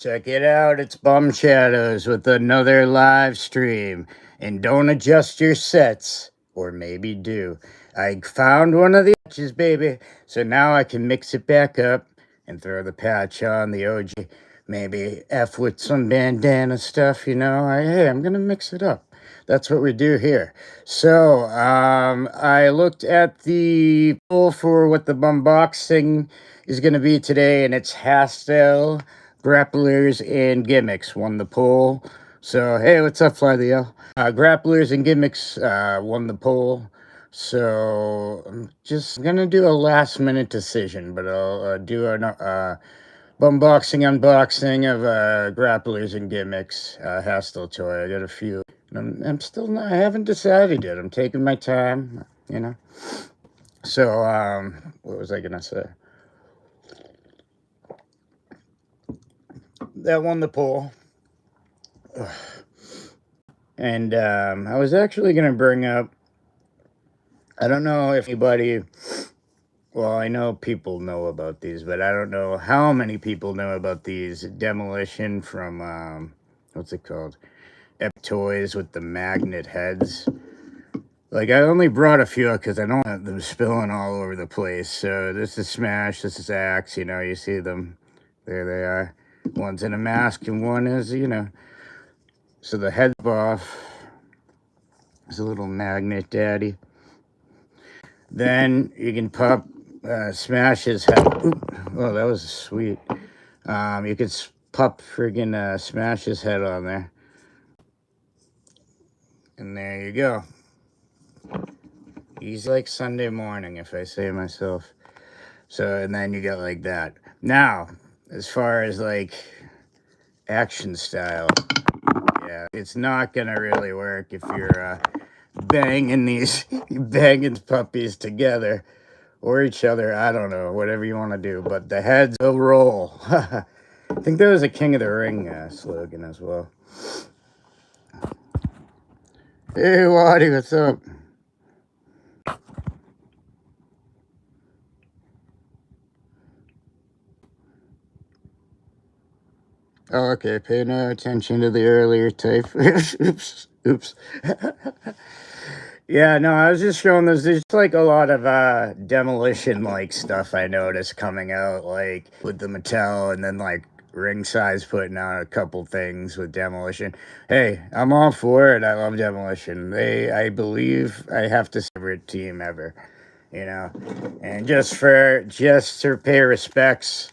Check it out, it's Bum Shadows with another live stream. And don't adjust your sets, or maybe do. I found one of the patches, baby, so now I can mix it back up and throw the patch on the OG. Maybe F with some bandana stuff, you know. Hey, I'm gonna mix it up. That's what we do here. So, I looked at the poll for what the Bumboxing is gonna be today, and it's Hastel, Grapplers, and Gimmicks won the poll. So, hey, what's up, Fly the L? Grapplers and Gimmicks won the poll. So, I'm just gonna do a last minute decision, but I'll do an Bumboxing unboxing of Grapplers and Gimmicks, Hostile Toy. I got a few. I'm still not, I haven't decided yet. I'm taking my time, you know. So, what was I gonna say? That won the poll. And I was actually gonna bring up, I don't know if anybody, well, I know people know about these, but I don't know how many people know about these Demolition from, what's it called? Toys with the magnet heads. Like, I only brought a few because I don't want them spilling all over the place. So this is Smash, this is Axe, you know, you see them. There they are. One's in a mask and one is, you know. So the head's off. There's a little magnet daddy. Then you can pop Smash his head. Oop. Oh, that was sweet. You could pop friggin' Smash his head on there. And there you go. He's like Sunday morning, if I say myself. So, and then you get like that. Now, as far as like action style, yeah, it's not gonna really work if you're banging puppies together or each other. I don't know, whatever you want to do, but the heads will roll. I think that was a King of the Ring slogan as well. Hey, Waddy, what's up? Oh, okay, pay no attention to the earlier tape. Oops. Yeah, no, I was just showing this. There's like a lot of Demolition like stuff I noticed coming out, like with the Mattel, and then like Ringside's putting out a couple things with Demolition. Hey, I'm all for it. I love Demolition. I believe I have to favorite team ever, you know. And just to pay respects,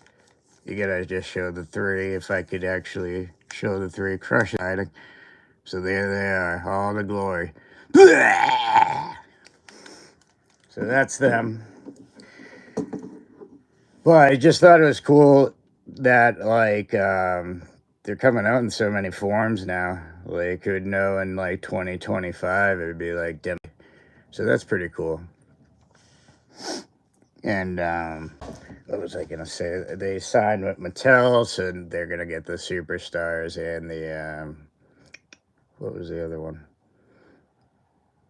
you gotta just show the three. If I could actually show the three, crush hiding. So there they are, all the glory. So that's them. But I just thought it was cool that like they're coming out in so many forms now. Like, could know in like 2025 it would be like Dem. So that's pretty cool. And what was I gonna say? They signed with Mattel, so they're gonna get the superstars and the what was the other one?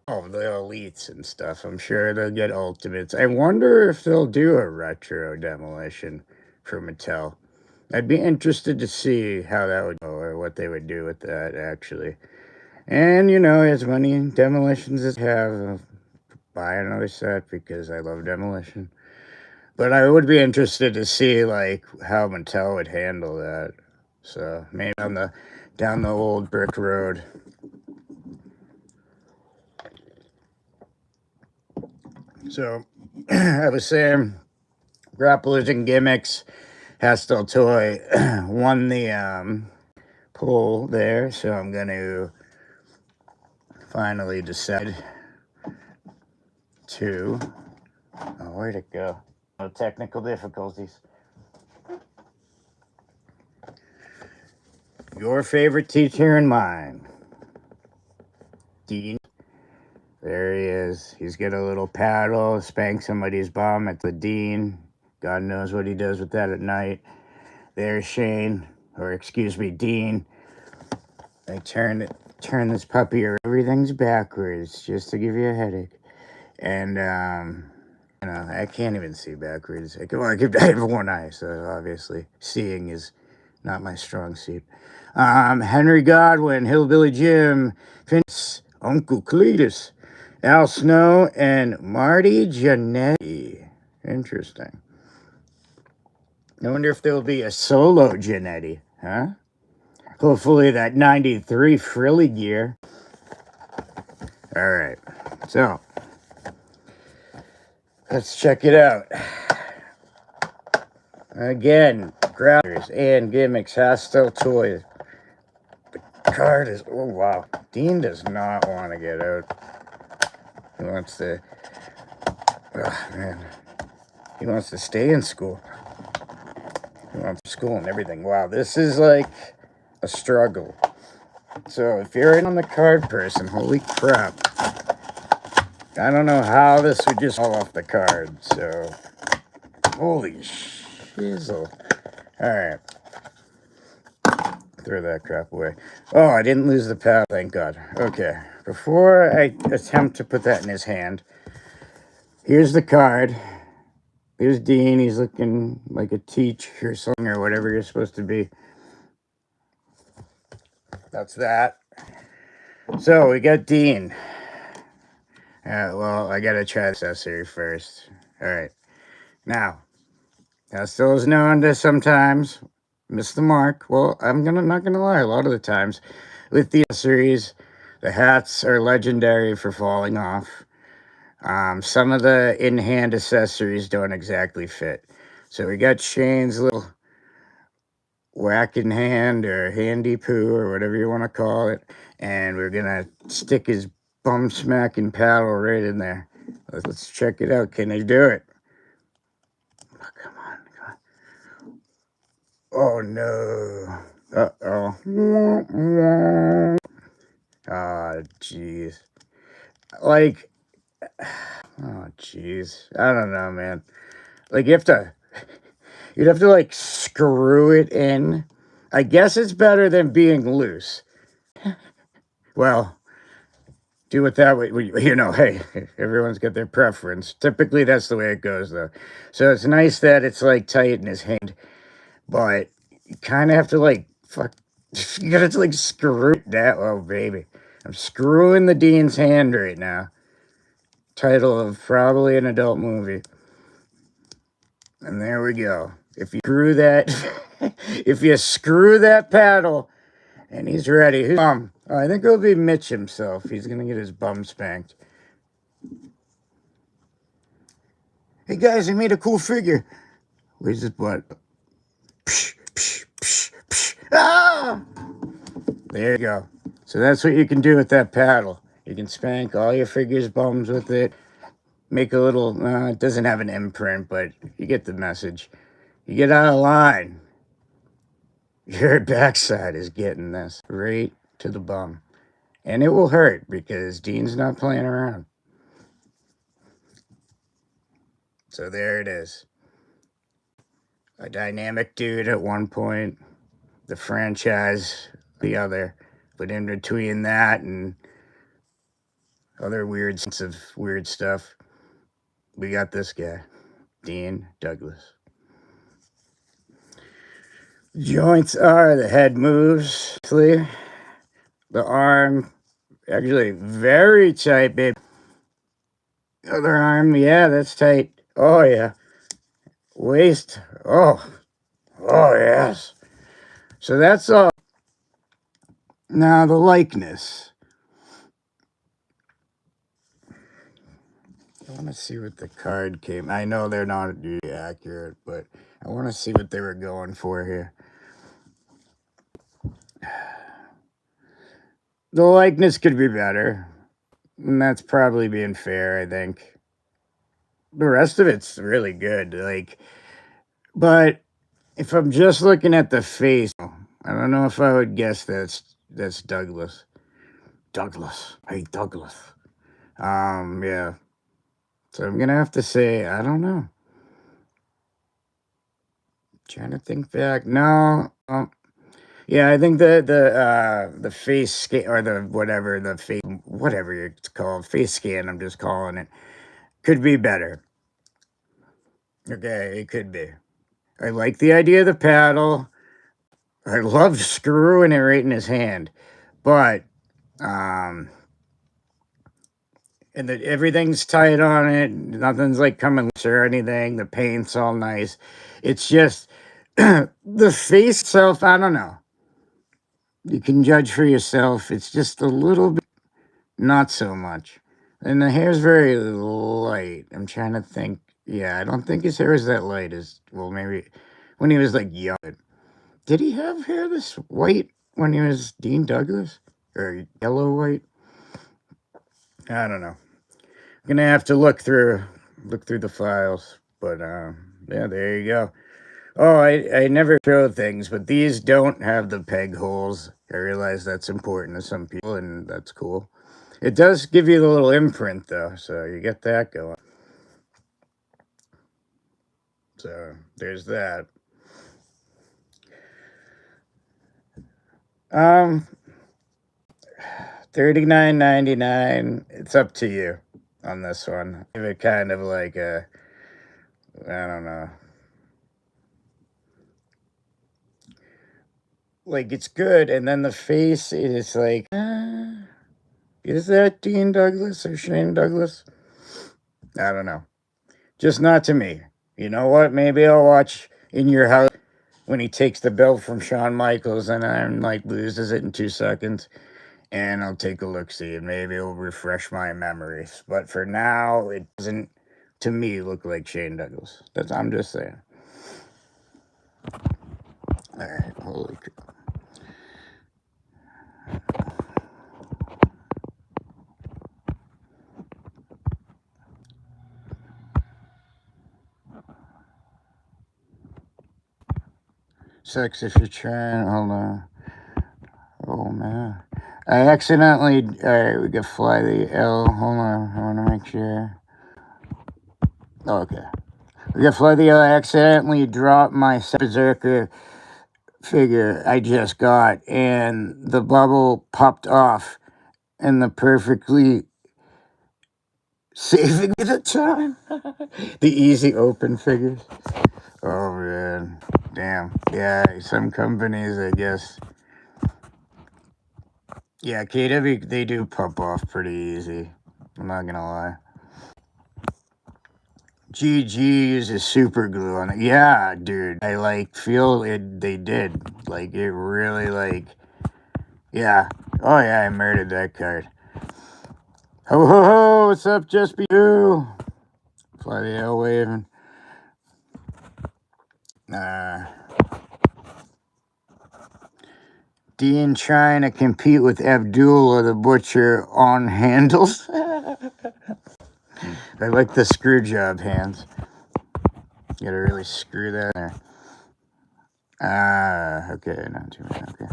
Oh, the elites and stuff. I'm sure they'll get ultimates. I wonder if they'll do a retro Demolition for Mattel. I'd be interested to see how that would go or what they would do with that, actually. And, you know, as many Demolitions as I have, buy another set because I love Demolition. But I would be interested to see, like, how Mattel would handle that. So, maybe down the old brick road. So, I was saying, Grapplers and Gimmicks, Hastel Toy won the poll there, so I'm going to finally decide to... Oh, where'd it go? No technical difficulties. Your favorite teacher and mine, Dean. There he is. He's got a little paddle, spank somebody's bum at the Dean. God knows what he does with that at night. There's Shane, or excuse me, Dean. I turn this puppy around. Everything's backwards, just to give you a headache. And, you know, I can't even see backwards. I have one eye, so obviously seeing is Not my strong suit. Henry Godwin, Hillbilly Jim, Vince, Uncle Cletus, Al Snow, and Marty Jannetty. Interesting. I wonder if there'll be a solo Jannetty, huh? Hopefully that 93 frilly gear. All right, so let's check it out. Again, Grapplers and Gimmicks Hostile Toys. The card is, oh wow. Dean does not want to get out. He wants to, oh man. He wants to stay in school. He wants school and everything. Wow, this is like a struggle. So if you're in on the card person, holy crap. I don't know how this would just fall off the card, so holy shizzle. Alright. Throw that crap away. Oh, I didn't lose the pad, thank God. Okay. Before I attempt to put that in his hand, here's the card. Here's Dean. He's looking like a teacher or something or whatever you're supposed to be. That's that. So we got Dean. Well, I gotta try the accessory first. Alright. Now, still is known to sometimes miss the mark. Well, not gonna lie, a lot of the times with the accessories, the hats are legendary for falling off. Some of the in-hand accessories don't exactly fit. So we got Shane's little whacking hand or handy poo or whatever you want to call it. And we're gonna stick his bum smacking paddle right in there. Let's check it out. Can I do it? Oh, come on. Oh no. Uh-oh. Oh, jeez. Like, oh, jeez. I don't know, man. Like, you'd have to, like, screw it in. I guess it's better than being loose. Well, do it that way. You know, hey, everyone's got their preference. Typically, that's the way it goes, though. So it's nice that it's, like, tight in his hand. But you kind of have to, like, you gotta, like, screw it down. Oh, baby. I'm screwing the Dean's hand right now. Title of probably an adult movie. And there we go. If you screw that, if you screw that paddle, and he's ready. Oh, I think it'll be Mitch himself. He's gonna get his bum spanked. Hey guys, I made a cool figure. Where's his butt? Psh, psh, psh, psh. Ah! There you go. So that's what you can do with that paddle. You can spank all your figures' bums with it. Make a little, it doesn't have an imprint, but you get the message. You get out of line. Your backside is getting this right to the bum. And it will hurt because Dean's not playing around. So there it is. A dynamic dude at one point, the franchise the other. But in between that and other weird stuff, we got this guy, Dean Douglas. Joints are, the head moves, the arm, actually very tight, babe. Other arm, yeah, that's tight. Oh, yeah. Waist, oh, yes. So that's all. Now the likeness. I want to see what the card came. I know they're not really accurate, but I want to see what they were going for here. The likeness could be better. And that's probably being fair, I think. The rest of it's really good. Like, but if I'm just looking at the face, I don't know if I would guess that's Douglas. Douglas. Hey, Douglas. Yeah. So I'm gonna have to say, I don't know. Trying to think back. No. Yeah, I think the face scan or the face, whatever it's called, face scan, I'm just calling it, could be better. Okay, it could be. I like the idea of the paddle. I love screwing it right in his hand, but and everything's tight on it. Nothing's like coming loose or anything. The paint's all nice. It's just the face itself. I don't know. You can judge for yourself. It's just a little bit, not so much. And the hair's very light. I'm trying to think. Yeah, I don't think his hair is that light as well. Maybe when he was like young. Did he have hair this white when he was Dean Douglas or yellow white? I don't know. I'm gonna have to look through the files. But yeah, there you go. Oh, I never show things, but these don't have the peg holes. I realize that's important to some people, and that's cool. It does give you the little imprint, though, so you get that going. So there's that. Um, $39.99. It's up to you on this one. Give it kind of like a, I don't know. Like it's good, and then the face is like, is that Dean Douglas or Shane Douglas? I don't know. Just not to me. You know what? Maybe I'll watch In Your House when he takes the belt from Shawn Michaels and I'm like loses it in 2 seconds. And I'll take a look see and maybe it'll refresh my memories. But for now, it doesn't to me look like Shane Douglas. I'm just saying. Alright, holy crap. Sucks if you're trying. Hold on. Oh man. I accidentally. Alright, we can fly the L. Hold on. I want to make sure. Okay. We can fly the L. I accidentally dropped my Berserker figure I just got, and the bubble popped off, and the perfectly saving the time. The easy open figures. Oh man. Damn. Yeah, some companies, I guess. Yeah, KW, they do pop off pretty easy. I'm not gonna lie. GG uses super glue on it. Yeah, dude. I like feel it. They did. Like, it really, like, yeah. Oh, yeah, I murdered that card. Ho, ho, ho. What's up, Just Be You? Fly the L waving. Dean trying to compete with Abdullah the Butcher on handles. I like the screw job hands. You gotta really screw that in there. Okay, not too much. Okay.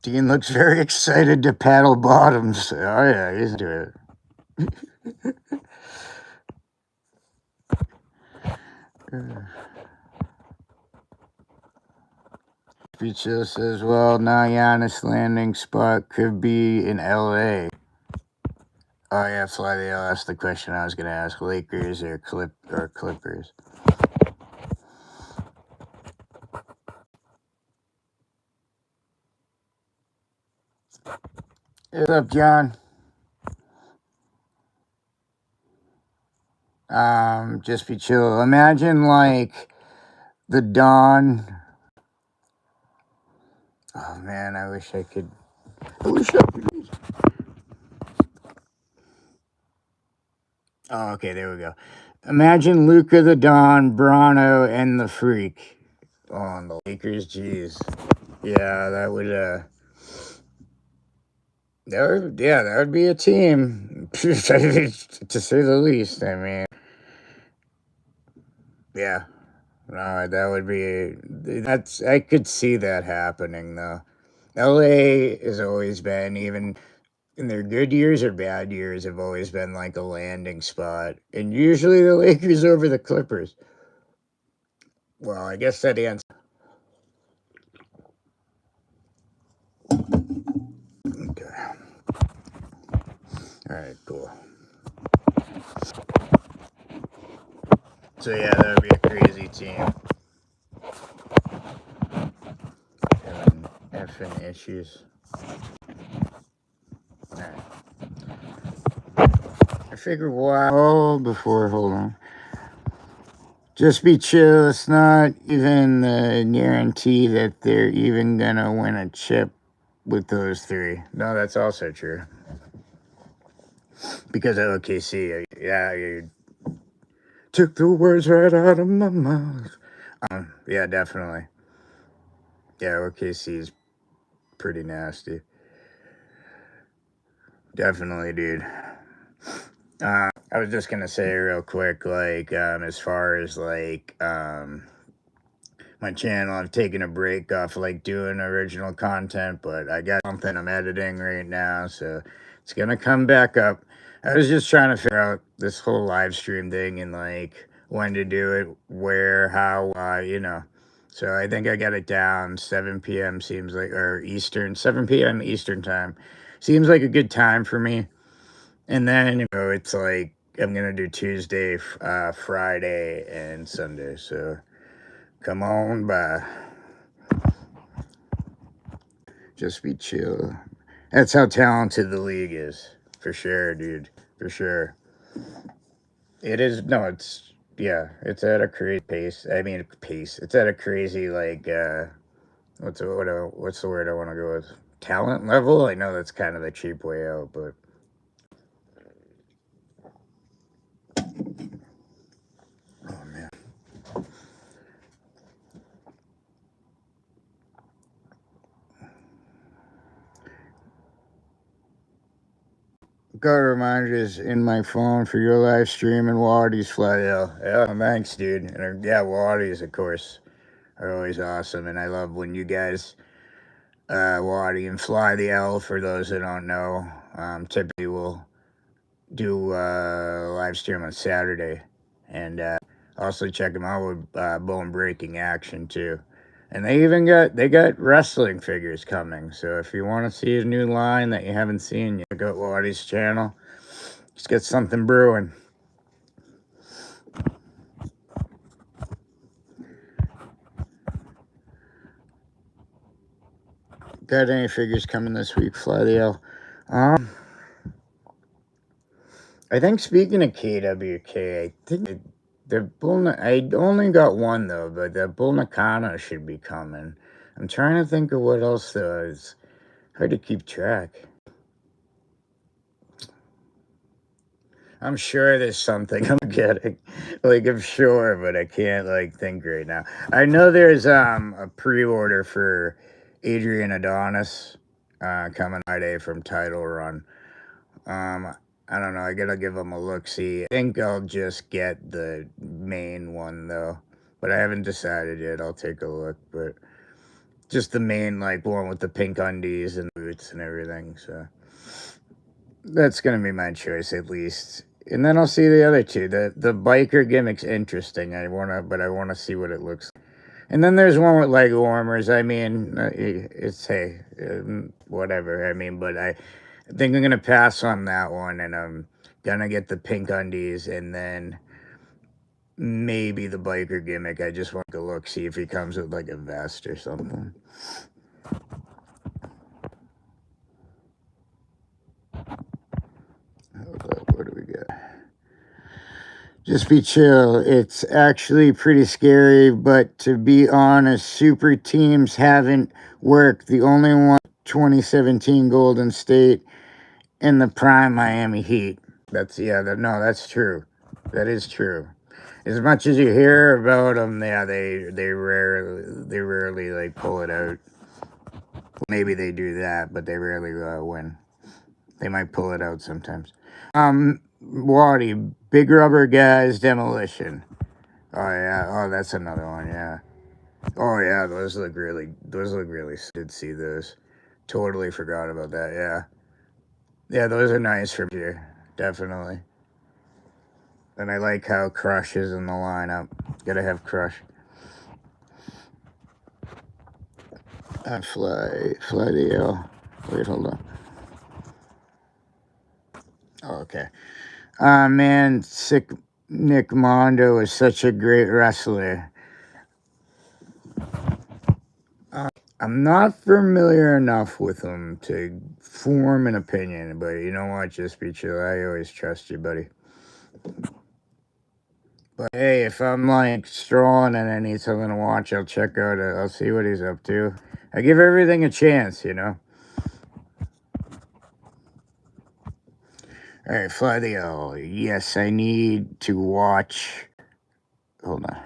Dean looks very excited to paddle bottoms. Oh yeah, he's into it. Speechless says, well, now Giannis landing spot could be in LA. Oh yeah, Fly the L. That's the question I was gonna ask. Lakers or Clippers. What's up, John? Just be chill. Imagine like the Dawn. Oh man, I wish I could. Oh, okay, there we go. Imagine Luca the Dawn, Brano, and the Freak on the Lakers. Jeez, yeah, that would that would be a team, to say the least. I mean, yeah, no, that would be I could see that happening though. LA has always been, even in their good years or bad years, have always been like a landing spot, and usually the Lakers over the Clippers. Well, I guess that answers. Okay. All right, cool. So yeah, that would be a crazy team. shoes. Alright. I figure why. Oh, hold on. Just be chill. It's not even a guarantee that they're even gonna win a chip with those three. No, that's also true. Because of OKC, yeah, you took the words right out of my mouth. Yeah, definitely. Yeah, OKC is pretty nasty. Definitely, dude. I was just gonna say real quick, like, as far as like, my channel, I've taken a break off like doing original content, but I got something I'm editing right now, so it's gonna come back up. I was just trying to figure out this whole live stream thing and like when to do it, where, how, you know. So I think I got it down. 7 p.m. seems like, or Eastern, 7 p.m. Eastern time seems like a good time for me. And then, you know, it's like I'm gonna do Tuesday, Friday, and Sunday. So come on by. Just be chill. That's how talented the league is. For sure, dude. For sure. It is. No, it's. Yeah, it's at a crazy pace. I mean, pace. It's at a crazy, like, what's the word I want to go with? Talent level? I know that's kind of a cheap way out, but. Oh, man. Got reminders in my phone for your live stream and Waddy's fly out. Yeah, thanks, dude. And yeah, Waddy's, of course, are always awesome. And I love when you guys, Waddy and Fly the L, for those that don't know, typically will do live stream on Saturday. And also check them out with Bone Breaking Action, too. And they got wrestling figures coming. So if you want to see a new line that you haven't seen, you go to Waddy's channel. Just get something brewing. Got any figures coming this week, Fly the L? I think speaking of KWK, I think I only got one though, but the Bull Nakano should be coming. I'm trying to think of what else though. It's hard to keep track. I'm sure there's something I'm getting. Like, I'm sure, but I can't, like, think right now. I know there's a pre-order for Adrian Adonis coming Friday from Title Run. I don't know. I gotta give him a look-see. I think I'll just get the main one, though. But I haven't decided yet. I'll take a look. But just the main, like, one with the pink undies and boots and everything, so that's gonna be my choice, at least. And then I'll see the other two. The biker gimmick's interesting. But I wanna see what it looks like. And then there's one with leg warmers. I mean, it's hey, whatever. I mean, but I think I'm gonna pass on that one, and I'm gonna get the pink undies, and then maybe the biker gimmick. I just want to look, see if he comes with like a vest or something. Hold up, what do we got? Just be chill. It's actually pretty scary, but to be honest, super teams haven't worked. The only one, 2017 Golden State and the prime Miami Heat. That's true. That is true. As much as you hear about them, yeah, they rarely like pull it out. Maybe they do that, but they rarely win. They might pull it out sometimes. Waddy, Big Rubber Guys, Demolition. Oh yeah, oh that's another one, yeah. Oh yeah, those look really did see those. Totally forgot about that, yeah. Yeah, those are nice for here, definitely. And I like how Crush is in the lineup. Gotta have Crush. Fly the L. Wait, hold on. Oh, okay. Man, sick Nick Mondo is such a great wrestler. I'm not familiar enough with them to form an opinion, but you know what? Just be chill. I always trust you, buddy. But hey, if I'm like strolling and I need something to watch, I'll check out it. I'll see what he's up to. I give everything a chance, you know? Alright, Fly the Owl. Yes, I need to watch. Hold on.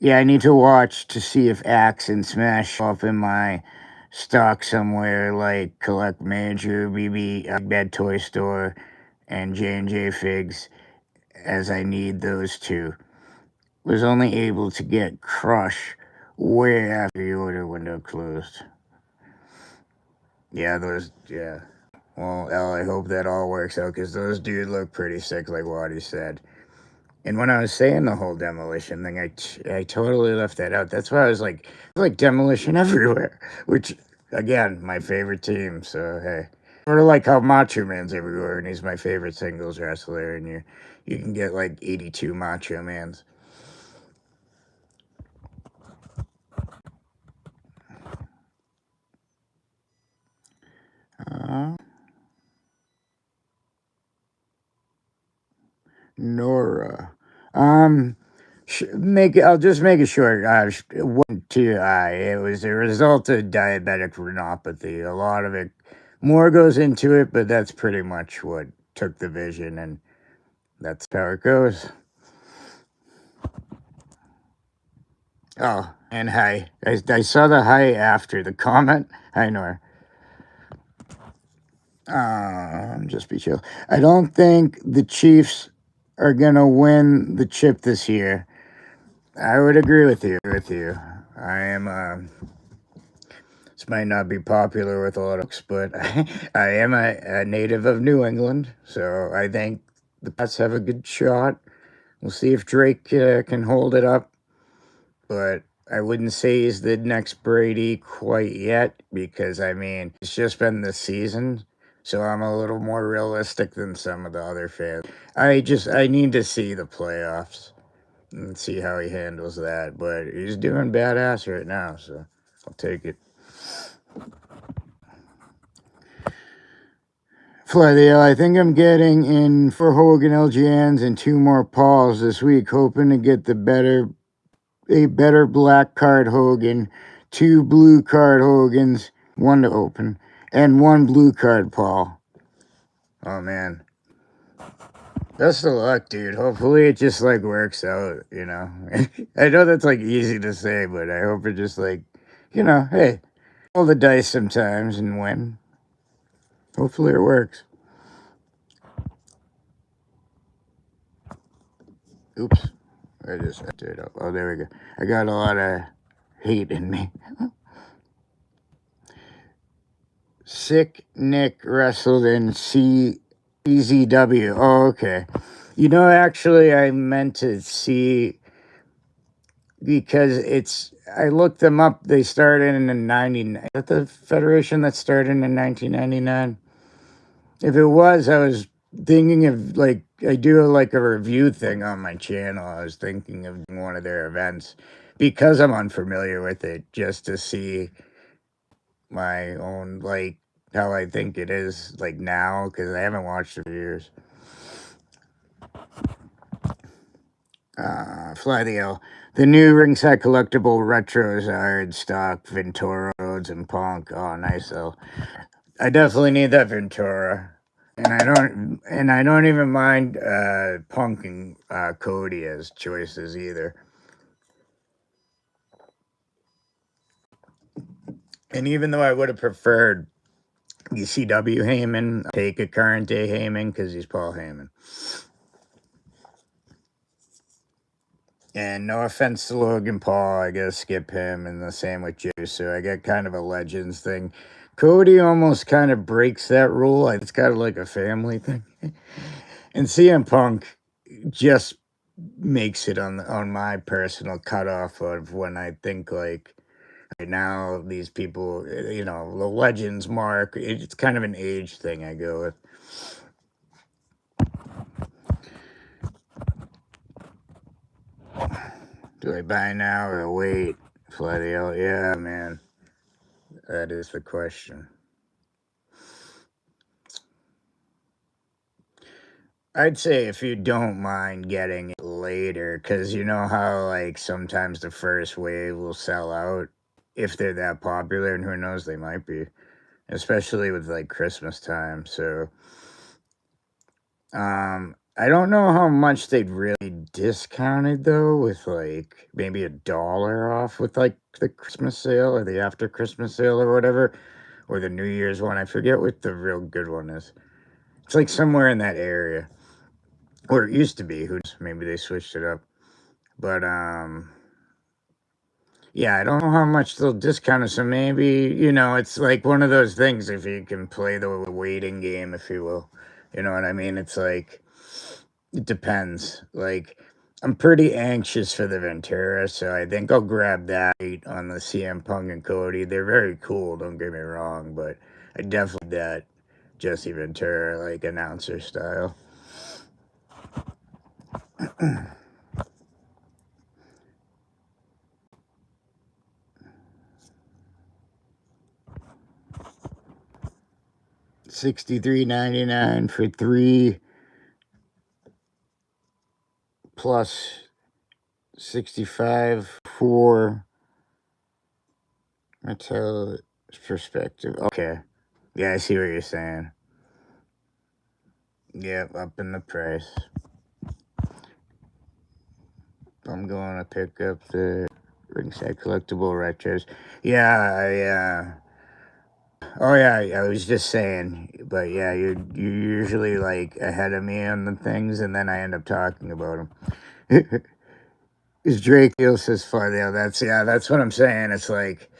Yeah, I need to watch to see if Axe and Smash show up in my stock somewhere, like Collect Major, BB, Bad Toy Store, and J&J Figs, as I need those two. Was only able to get Crush way after the order window closed. Yeah, yeah. Well, L, I hope that all works out, because those dudes look pretty sick, like Waddy said. And when I was saying the whole Demolition thing, I totally left that out. That's why I was like Demolition everywhere, which, again, my favorite team, so hey. Sort of like how Macho Man's everywhere, and he's my favorite singles wrestler, and you can get like 82 Macho Mans. Nora. I'll just make it short. One TI. It was a result of diabetic retinopathy. A lot of it, more goes into it, but that's pretty much what took the vision, and that's how it goes. Oh, and hi. I saw the hi after the comment. Hi, Nora. Just be chill. I don't think the Chiefs are gonna win the chip this year. I would agree with you. I am. This might not be popular with a lot of folks, but I am a native of New England, so I think the Pats have a good shot. We'll see if Drake can hold it up, but I wouldn't say he's the next Brady quite yet, because I mean, it's just been this season, so I'm a little more realistic than some of the other fans. I need to see the playoffs and see how he handles that, but he's doing badass right now, so I'll take it. Flathio, I think I'm getting in 4 Hogan LGNs and 2 more Pauls this week, hoping to get a better black card Hogan, 2 blue card Hogans, 1 to open, and 1 blue card Paul. Oh man. Best of luck, dude. Hopefully it just like works out, you know. I know that's like easy to say, but I hope it just like, you know, hey, roll the dice sometimes and win. Hopefully it works. Oops. I just did. Oh, there we go. I got a lot of hate in me. Sick Nick wrestled in CZW. Oh, okay. You know, actually, I meant to see, because I looked them up. They started in the 99. Is that the federation that started in 1999? If it was, I was thinking of, like, I do like a review thing on my channel. I was thinking of one of their events, because I'm unfamiliar with it, just to see my own, like, how I think it is, like, now, because I haven't watched it for years. Fly the L. The new ringside collectible retros are in stock. Ventura, Rhodes, and Punk. Oh, nice though. I definitely need that Ventura, and I don't even mind Punk and Cody as choices either. And even though I would have preferred ECW Heyman, I'll take a current day Heyman because he's Paul Heyman. And no offense to Logan Paul, I gotta skip him, and the same with Jey. So I get kind of a Legends thing. Cody almost kind of breaks that rule. It's kind of like a family thing. And CM Punk just makes it on my personal cutoff of when I think, like, right now, these people, you know, the Legends mark, it's kind of an age thing I go with. Do I buy now or wait? Fly the L? Yeah, man. That is the question. I'd say if you don't mind getting it later, because you know how, like, sometimes the first wave will sell out if they're that popular, and who knows, they might be, especially with, like, Christmas time. So, I don't know how much they'd really discounted, though, with, like, maybe $1 off with, like, the Christmas sale or the after Christmas sale or whatever, or the New Year's one. I forget what the real good one is. It's, like, somewhere in that area. Or it used to be. Maybe they switched it up. But yeah, I don't know how much they'll discount it. So maybe, it's like one of those things. If you can play the waiting game, if you will, you know what I mean. It's like it depends. Like I'm pretty anxious for the Ventura, so I think I'll grab that on the CM Punk and Cody. They're very cool. Don't get me wrong, but I definitely that Jesse Ventura like announcer style. 63.99 for 3 plus 65 for Mattel perspective. Okay. Yeah, I see what you're saying. Yep, up in the price. I'm going to pick up the Ringside Collectible Retros. Yeah, oh yeah, I was just saying, but yeah, you're usually like ahead of me on the things, and then I end up talking about them. Is Drake feels says fun? Yeah, that's what I'm saying. It's like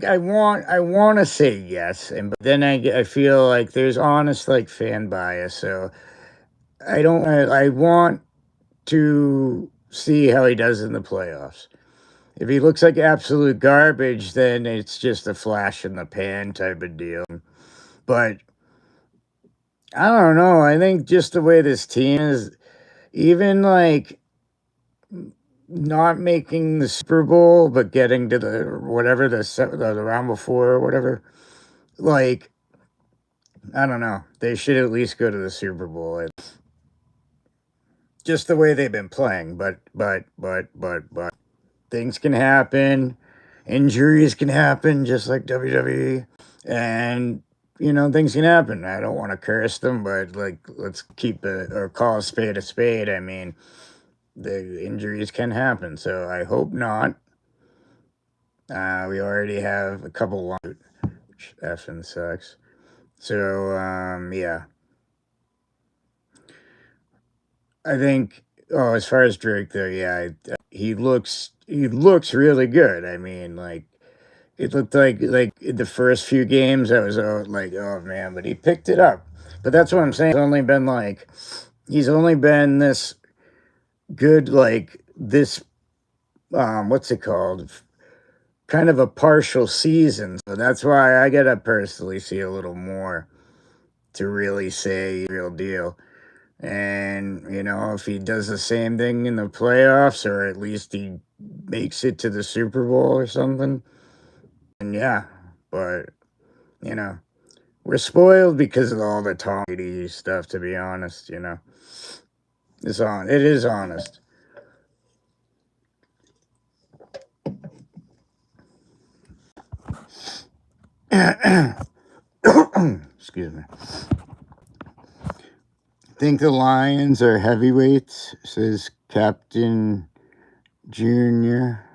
I want to say yes, but then I feel like there's honest like fan bias, so I want to see how he does in the playoffs. If he looks like absolute garbage, then it's just a flash in the pan type of deal. But I don't know. I think just the way this team is, even like not making the Super Bowl, but getting to the whatever the round before or whatever, like I don't know. They should at least go to the Super Bowl. It's just the way they've been playing. But things can happen. Injuries can happen, just like WWE. And, things can happen. I don't want to curse them, but, like, let's keep it, or call a spade a spade. I mean, the injuries can happen, so I hope not. We already have a couple long, which effing sucks. So, yeah. I think, as far as Drake, though, yeah, he looks really good. I mean, like, it looked like in the first few games, I was like, oh man, but he picked it up. But that's what I'm saying. He's only been this good, like this. What's it called? Kind of a partial season. So that's why I gotta personally see a little more to really say real deal. And if he does the same thing in the playoffs, or at least he makes it to the Super Bowl or something, and yeah, but we're spoiled because of all the Tom Brady stuff, to be honest, It is honest. Excuse me. Think the Lions are heavyweights, says Captain Junior.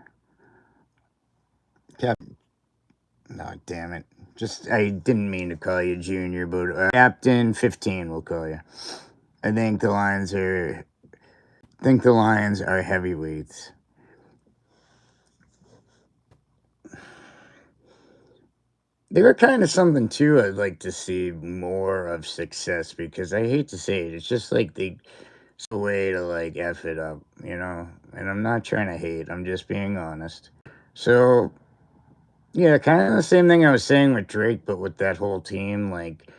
No, damn it. I didn't mean to call you Junior, but Captain 15 will call you. I think the Lions are heavyweights. They were kind of something too. I'd like to see more of success, because I hate to say it, it's just like it's a way to like F it up, And I'm not trying to hate, I'm just being honest. So yeah, kind of the same thing I was saying with Drake, but with that whole team. Like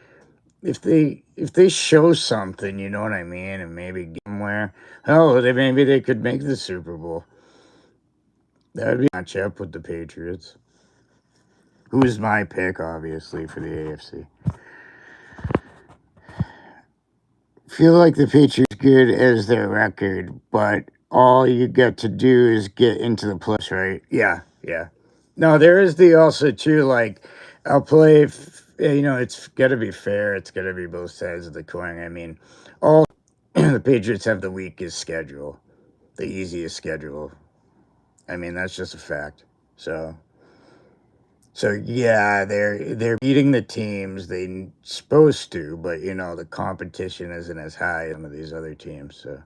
if they show something, you know what I mean, and maybe get somewhere, maybe they could make the Super Bowl. That'd be a matchup with the Patriots. Who's my pick, obviously, for the AFC. Feel like the Patriots good as their record, but all you get to do is get into the plus, right? Yeah, yeah. No, there is the also too, like, I'll play, it's got to be fair. It's got to be both sides of the coin. I mean, all the Patriots have the weakest schedule, the easiest schedule. I mean, that's just a fact. So yeah, they're beating the teams they supposed to, but the competition isn't as high as some of these other teams. So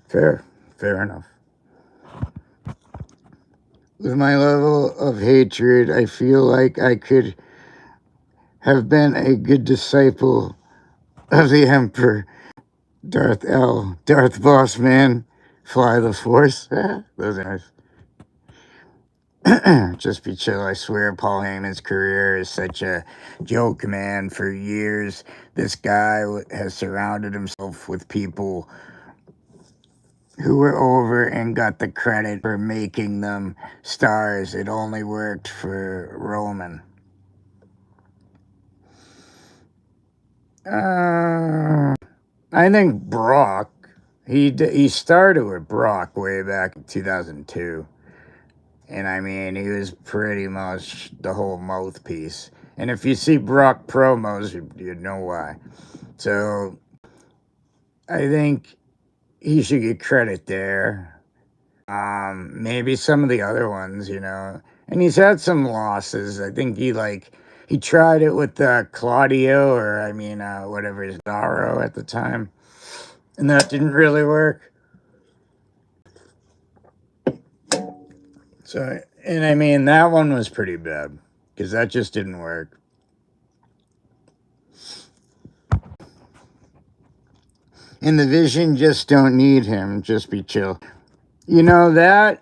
fair enough. With my level of hatred, I feel like I could have been a good disciple of the Emperor. Darth Boss Man, fly the Force. Those are nice. Just be chill. I swear, Paul Heyman's career is such a joke, man. For years, this guy has surrounded himself with people who were over and got the credit for making them stars. It only worked for Roman. I think Brock. He started with Brock way back in 2002. And I mean, he was pretty much the whole mouthpiece. And if you see Brock promos, you'd know why. So I think he should get credit there. Maybe some of the other ones, And he's had some losses. I think he tried it with Claudio, or whatever his Daro at the time. And that didn't really work. So, and I mean, that one was pretty bad because that just didn't work. And the Vision just don't need him. Just be chill. That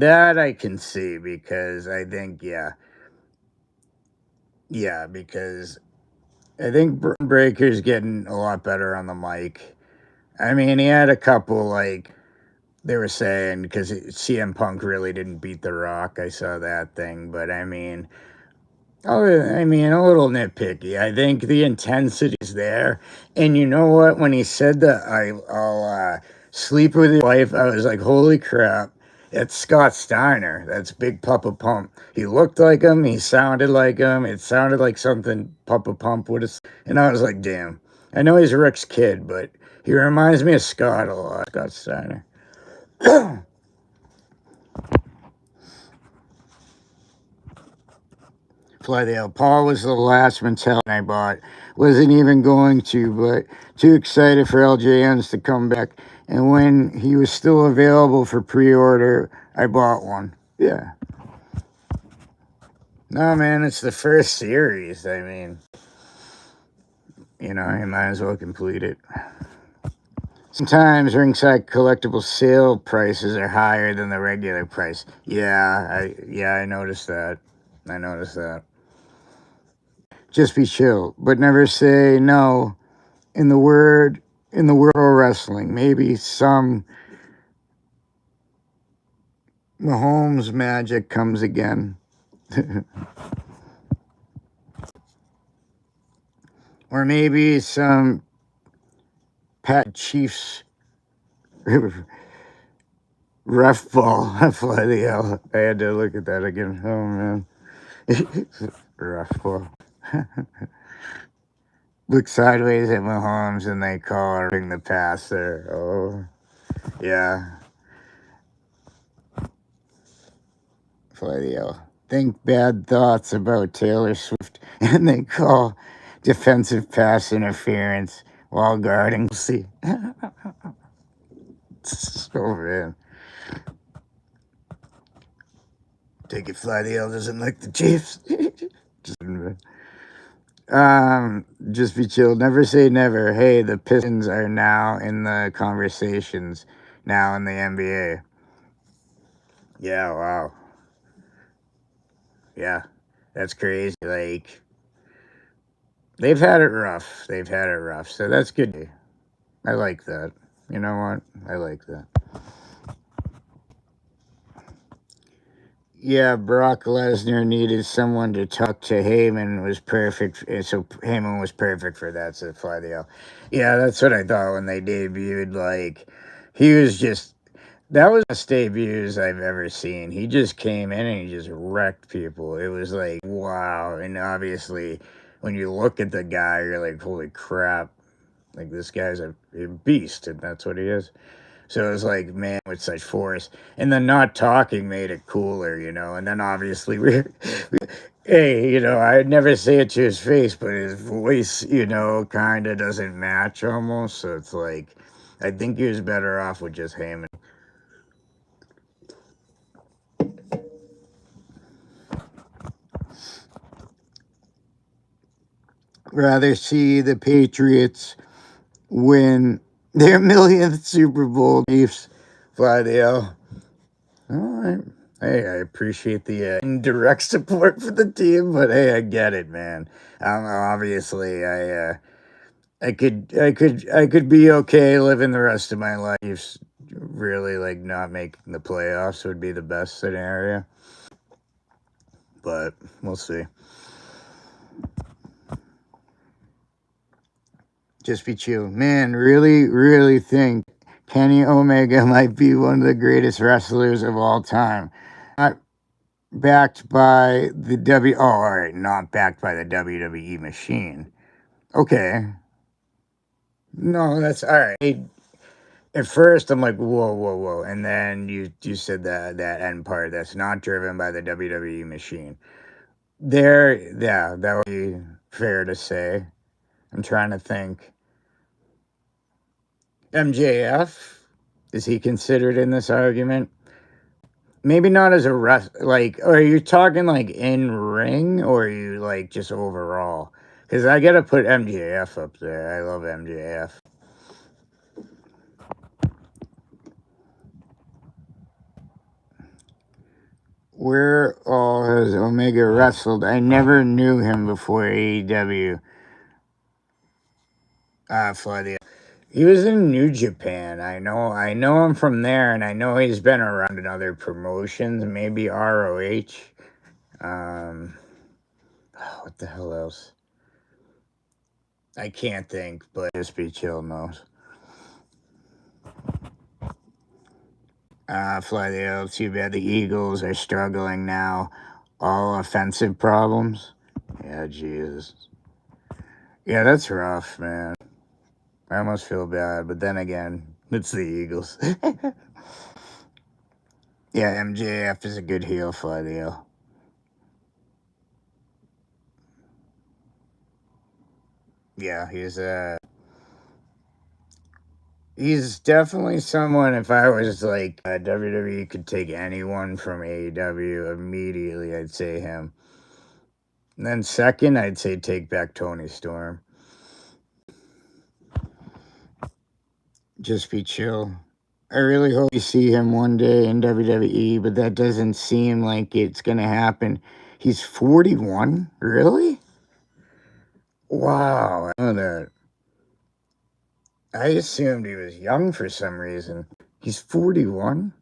I can see because I think, because I think Breaker's getting a lot better on the mic. I mean, he had a couple, they were saying, because CM Punk really didn't beat The Rock. I saw that thing, but I mean, a little nitpicky. I think the intensity is there. And you know what? When he said that I'll sleep with your wife, I was like, holy crap. It's Scott Steiner. That's Big Papa Pump. He looked like him. He sounded like him. It sounded like something Papa Pump would have. And I was like, damn. I know he's Rick's kid, but he reminds me of Scott a lot. Scott Steiner. Fly the L. Paul was the last mentality I bought. Wasn't even going to, but too excited for LJNs to come back. And when he was still available for pre-order, I bought one. Yeah. No, man, it's the first series. I mean, you might as well complete it. Sometimes ringside collectible sale prices are higher than the regular price. Yeah, I noticed that. Just be chill, but never say no. In the world of wrestling, maybe some Mahomes magic comes again. Or maybe some Pat Chiefs ref ball. Fly the L. I had to look at that again. Oh, man. Ref ball. Look sideways at Mahomes and they call her the pass there. Oh, yeah. Fly the L. Think bad thoughts about Taylor Swift and they call defensive pass interference while guarding. See. Oh, man. Take it, Fly the L doesn't like the Chiefs. Just be chill. Never say never. Hey, the Pistons are now in the conversations now in the NBA. Yeah, wow. Yeah, that's crazy. Like, they've had it rough. So that's good. I like that. You know what? I like that. yeah, Brock Lesnar needed someone to talk to. Heyman was perfect, so Heyman was perfect for that. So fly the L. Yeah, that's what I thought when they debuted. Like, he was just that was the best debuts I've ever seen. He just came in and he just wrecked people. It was like wow, and obviously when you look at the guy, you're like, holy crap, like this guy's a beast, and that's what he is. So it was like, man, with such force. And then not talking made it cooler, you know. And then obviously, hey, you know, I'd never say it to his face, but his voice, you know, kind of doesn't match almost. So it's like, I think he was better off with just Heyman. Rather see the Patriots win their millionth Super Bowl. Chiefs fly the L. All right. Hey, I appreciate the indirect support for the team, but hey, I get it, man. Obviously, I could be okay living the rest of my life. Really, like not making the playoffs would be the best scenario, but we'll see. Just be chill, man. Really, really think Kenny Omega might be one of the greatest wrestlers of all time. Not backed by the W. Oh, all right, not backed by the WWE machine. Okay, no, that's all right. At first, I'm like, whoa, whoa, whoa, and then you said that end part that's not driven by the WWE machine. There, yeah, that would be fair to say. I'm trying to think. MJF, is he considered in this argument? Maybe not as a like, are you talking like in ring or are you like just overall? Because I gotta put MJF up there. I love MJF. Where all has Omega wrestled? I never knew him before AEW. For the he was in New Japan. I know him from there, and I know he's been around in other promotions, maybe ROH. What the hell else? I can't think, but just be chill knows. Fly the L. Too bad the Eagles are struggling now. All offensive problems. Yeah, Jesus. Yeah, that's rough, man. I almost feel bad, but then again, it's the Eagles. Yeah, MJF is a good heel, Fly the L. Yeah, he's definitely someone. If I was like WWE could take anyone from AEW immediately, I'd say him. And then second, I'd say take back Tony Storm. Just be chill. I really hope we see him one day in WWE, but that doesn't seem like it's gonna happen. He's 41? Really? Wow, I know that. I assumed he was young for some reason. He's 41?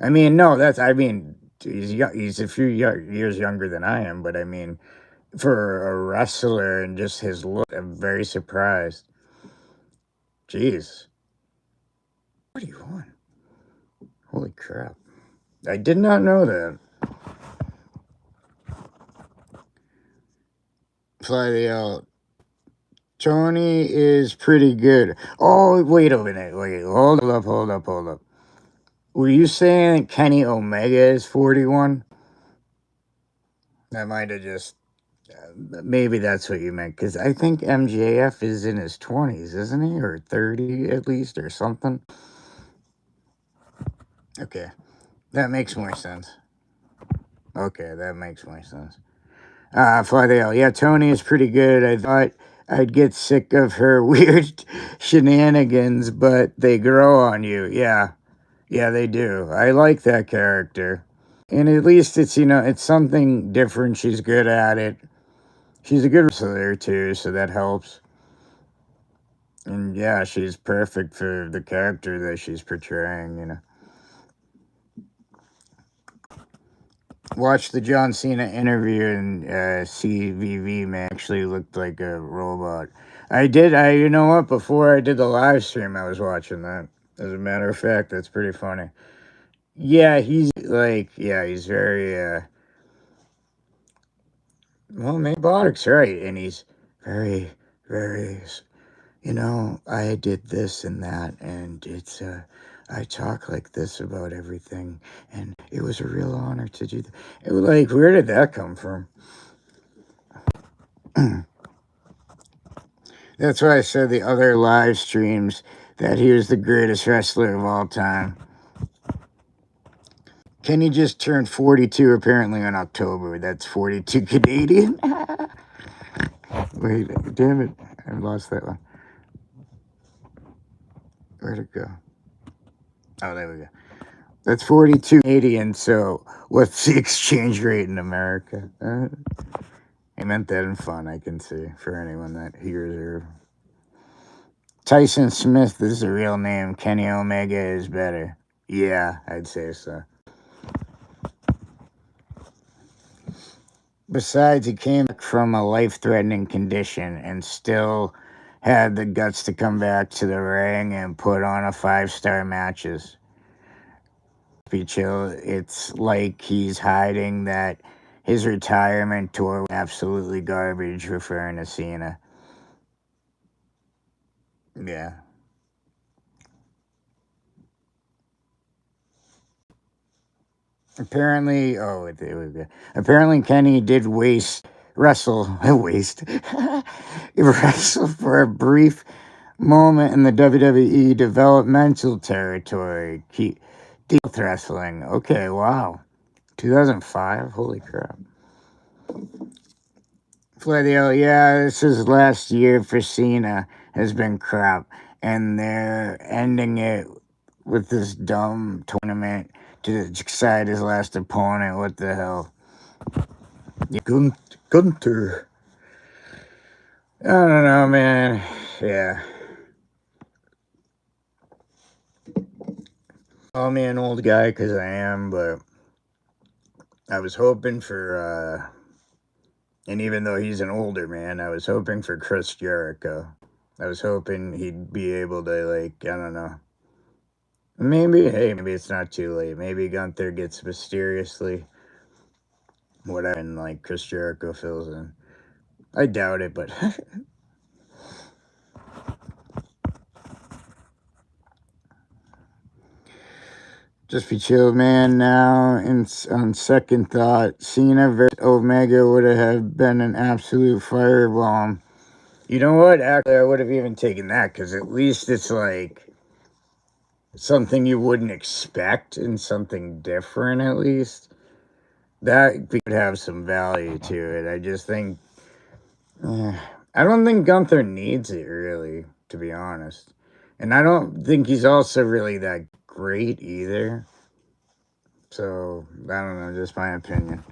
I mean, no, he's young, he's a few years younger than I am, but I mean, for a wrestler and just his look, I'm very surprised. Jeez. 41? Holy crap. I did not know that. Fly the out. Tony is pretty good. Oh, wait a minute. Wait, hold up. Were you saying Kenny Omega is 41? I might have just. Maybe that's what you meant. Because I think MJF is in his 20s, isn't he? Or 30 at least, or something. Okay. That makes more sense. Okay, that makes more sense. Fly the L. Yeah, Tony is pretty good. I thought I'd get sick of her weird shenanigans, but they grow on you. Yeah. Yeah, they do. I like that character. And at least it's, you know, it's something different. She's good at it. She's a good wrestler, too, so that helps. And yeah, she's perfect for the character that she's portraying, you know. watched the John Cena interview, and CVV man actually looked like a robot. You know what? Before I did the live stream, I was watching that. As a matter of fact, that's pretty funny. Yeah, he's very, well, maybe Boddick's right, and he's very, very, I did this and that, and I talk like this about everything, and it was a real honor to do that. It was like, where did that come from? That's why I said the other live streams that he was the greatest wrestler of all time. Kenny just turned 42 apparently in October. That's 42 Canadian. Wait, damn it. I lost that one. Where'd it go? Oh, there we go. That's 42 Canadian, so what's the exchange rate in America? I meant that in fun, I can see, for anyone that hears her. Tyson Smith, this is a real name. Kenny Omega is better. Yeah, I'd say so. Besides, he came back from a life-threatening condition and still had the guts to come back to the ring and put on a 5-star matches. Be chill. It's like he's hiding that his retirement tour was absolutely garbage, referring to Cena. Yeah. Apparently, apparently Kenny did wrestle for a brief moment in the WWE developmental territory. Death wrestling. Okay, wow. 2005? Holy crap. Fladio, yeah, this is last year for Cena has been crap. And they're ending it with this dumb tournament to decide his last opponent. What the hell? Gunter. I don't know, man. Yeah. Call me an old guy because I am, but I was hoping for, and even though he's an older man, I was hoping for Chris Jericho. I was hoping he'd be able to, like, I don't know. Maybe it's not too late. Maybe Gunther gets mysteriously whatever, and, like, Chris Jericho fills in. I doubt it, but just be chill, man. Now, on second thought, Cena versus Omega would have been an absolute firebomb. You know what? Actually, I would have even taken that, because at least it's like something you wouldn't expect and something different, at least. That could have some value to it. I just think, I don't think Gunther needs it, really, to be honest. And I don't think he's also really that great either. So, I don't know, just my opinion.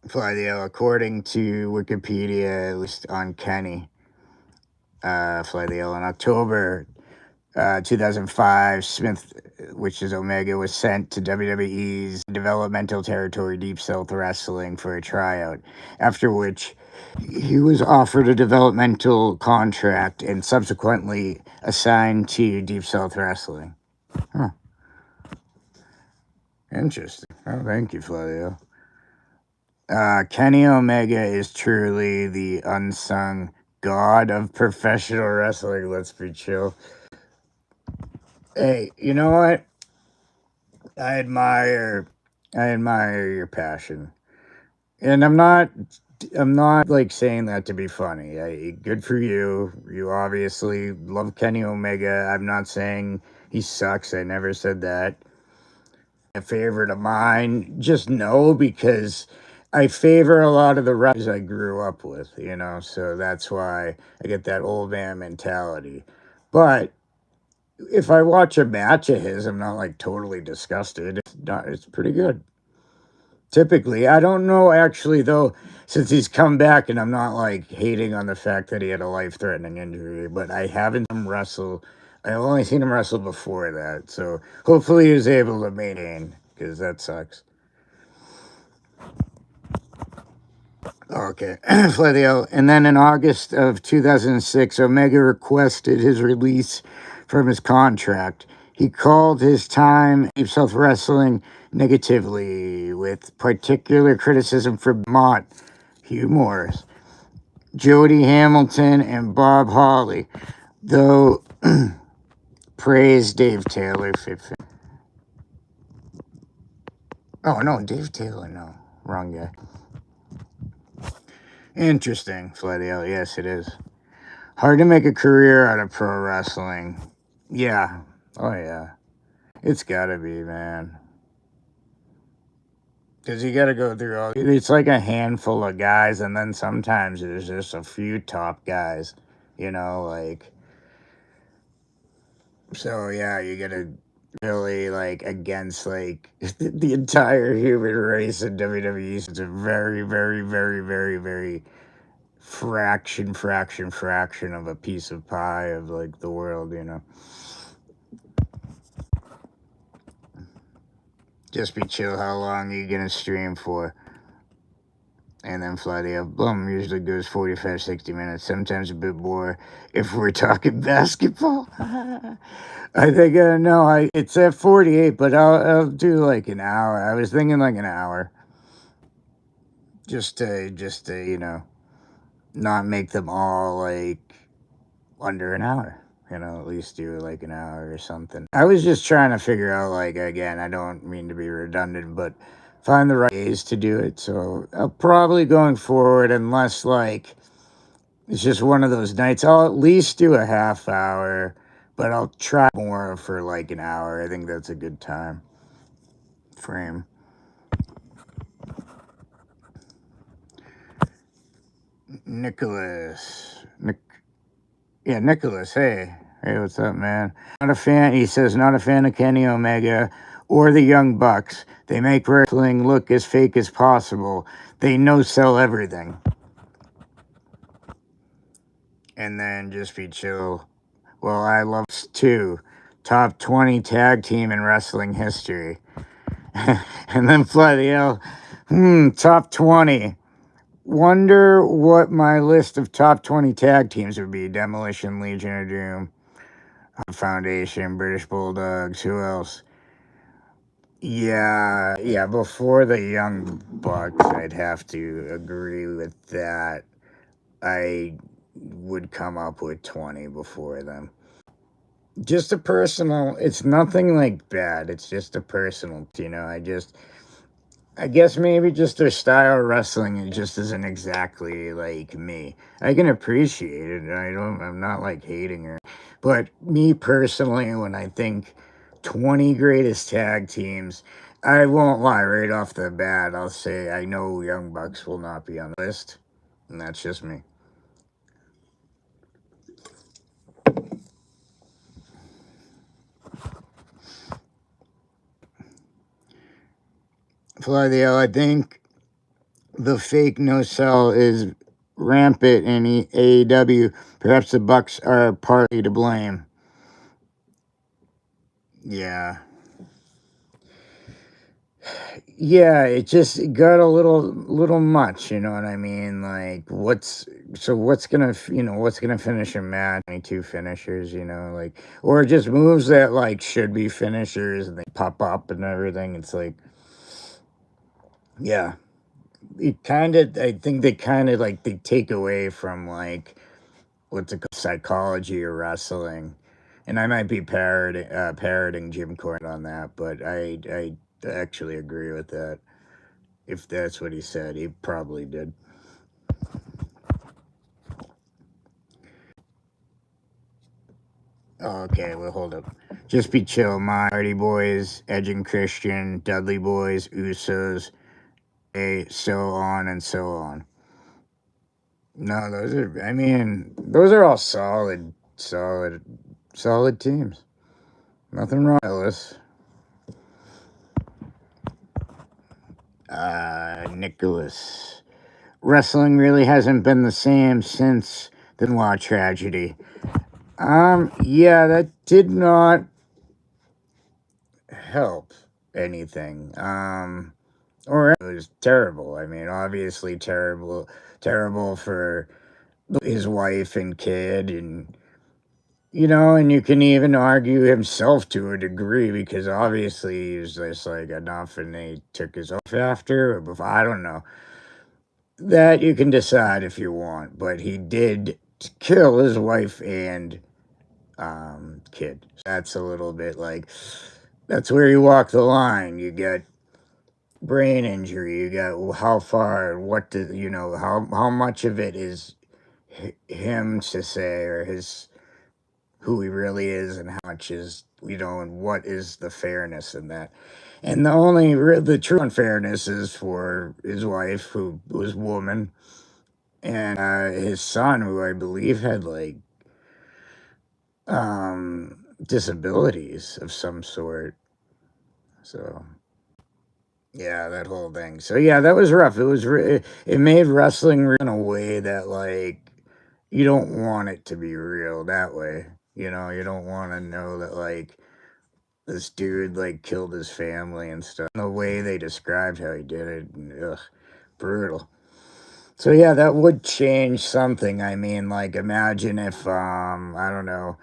Fladio, according to Wikipedia, at least on Kenny, Fladio, in October 2005, Smith, which is Omega, was sent to WWE's developmental territory, Deep South Wrestling, for a tryout, after which he was offered a developmental contract and subsequently assigned to Deep South Wrestling. Huh. Interesting. Oh, thank you, Fladio. Kenny Omega is truly the unsung god of professional wrestling. Let's be chill. Hey, you know what? I admire your passion. And I'm not like saying that to be funny. Good for you. You obviously love Kenny Omega. I'm not saying he sucks. I never said that. A favorite of mine, just no, because I favor a lot of the wrestlers I grew up with, so that's why I get that old man mentality. But if I watch a match of his, I'm not like totally disgusted. It's pretty good. Typically, I don't know actually though, since he's come back, and I'm not like hating on the fact that he had a life-threatening injury, but I haven't seen him wrestle. I've only seen him wrestle before that, so hopefully he was able to maintain. because that sucks. Okay, Fladio. And then in August of 2006, Omega requested his release from his contract. He called his time Deep South Wrestling negatively, with particular criticism for Mott, Hugh Morris, Jody Hamilton, and Bob Holly, though praised Dave Taylor. Oh, no, Dave Taylor, no. Wrong guy. Interesting, Fladio. Yes, it is. Hard to make a career out of pro wrestling. Yeah. Oh, yeah. It's gotta be, man. Because you gotta go through all... It's like a handful of guys, and then sometimes there's just a few top guys. You know, like... So, yeah, you gotta really, like, against, like, the entire human race in WWE. It's a very, very, very, very, very... fraction of a piece of pie of, like, the world, you know. Just be chill. How long are you gonna stream for? And then fly the up. Boom, usually goes 45, 60 minutes, sometimes a bit more if we're talking basketball. I think, no, it's at 48, but I'll do like an hour. I was thinking like an hour. Just to, you know, not make them all like under an hour. You know, at least do like an hour or something. I was just trying to figure out, like, again, I don't mean to be redundant, but find the right days to do it. So I'll probably going forward, unless like it's just one of those nights, I'll at least do a half hour, but I'll try more for like an hour. I think that's a good time frame. Nicholas. Nicholas, hey. Hey, what's up, man? Not a fan, he says, not a fan of Kenny Omega or the Young Bucks. They make wrestling look as fake as possible. They no-sell everything. And then just be chill. Well, I love too. Top 20 tag team in wrestling history. And then fly the L. Top 20. Wonder what my list of top 20 tag teams would be. Demolition, Legion of Doom, Foundation, British Bulldogs, who else? Yeah, before the Young Bucks, I'd have to agree with that. I would come up with 20 before them. Just a personal, it's nothing like bad, it's just a personal, you know, I guess maybe just their style of wrestling, it just isn't exactly like me. I can appreciate it. I'm not like hating her. But me personally, when I think 20 greatest tag teams, I won't lie right off the bat. I'll say I know Young Bucks will not be on the list. And that's just me. Fly the L, I think the fake no-sell is rampant in AEW. Perhaps the Bucks are partly to blame. Yeah. Yeah, it just got a little much, you know what I mean? Like, what's gonna finish a match? 22 finishers, you know, like, or just moves that like should be finishers and they pop up and everything. It's like, yeah, I think they kind of like they take away from like what's it called, psychology or wrestling. And I might be parroting Jim Cornette on that, but I actually agree with that. If that's what he said, he probably did. Okay, well, hold up. Just be chill. My Hardy Boys, Edge and Christian, Dudley Boys, Usos, so on and so on. No, those are all solid teams. Nothing wrong with Ellis. Nicholas. Wrestling really hasn't been the same since the Benoit tragedy. Yeah, that did not help. anything. Or it was terrible. I mean, obviously terrible for his wife and kid, and and you can even argue himself to a degree because obviously he was just like enough, and they took his life after or before. I don't know. That you can decide if you want, but he did kill his wife and kid. That's a little bit like that's where you walk the line. You get brain injury. You got how far, what do how much of it is him to say or his who he really is, and how much is and what is the fairness in that. And the true unfairness is for his wife, who was woman, and his son, who I believe had like disabilities of some sort. So yeah, that whole thing. So yeah, that was rough. It made wrestling real in a way that like you don't want it to be real that way. You don't want to know that like this dude like killed his family and stuff. The way they described how he did it, and, ugh, brutal. So yeah, that would change something. I mean, like imagine if I don't know,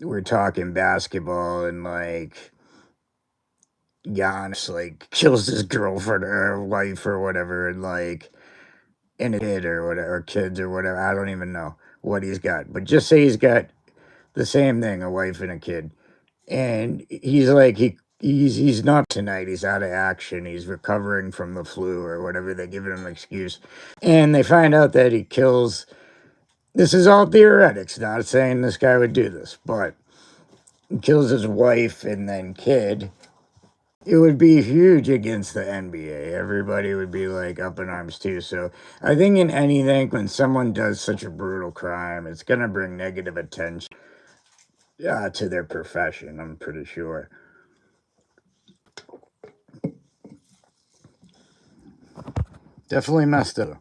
we're talking basketball and like Giannis like kills his girlfriend or wife or whatever, and a kid or whatever, or kids or whatever. I don't even know what he's got, but just say he's got the same thing, a wife and a kid, and he's like he's not tonight. He's out of action. He's recovering from the flu or whatever. They give him an excuse, and they find out that he kills. This is all theoretics. Not saying this guy would do this, but he kills his wife and then kid. It would be huge against the NBA. Everybody would be like up in arms too. So I think in anything, when someone does such a brutal crime, it's gonna bring negative attention to their profession. I'm pretty sure. Definitely messed up.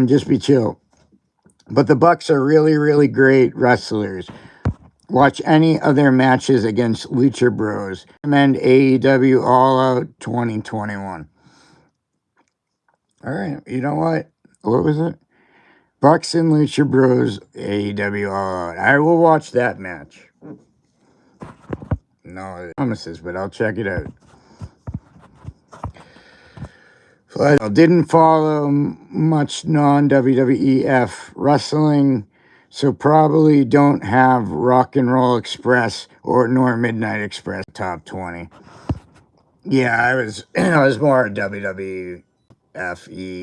Just be chill. But the Bucks are really, really great wrestlers. Watch any of their matches against Lucha Bros. Recommend AEW All Out 2021. All right, you know what? What was it? Bucks and Lucha Bros AEW All Out. I will watch that match. No promises, but I'll check it out. I didn't follow much non-WWEF wrestling, so probably don't have Rock and Roll Express nor Midnight Express top 20. Yeah, I was more a WWFE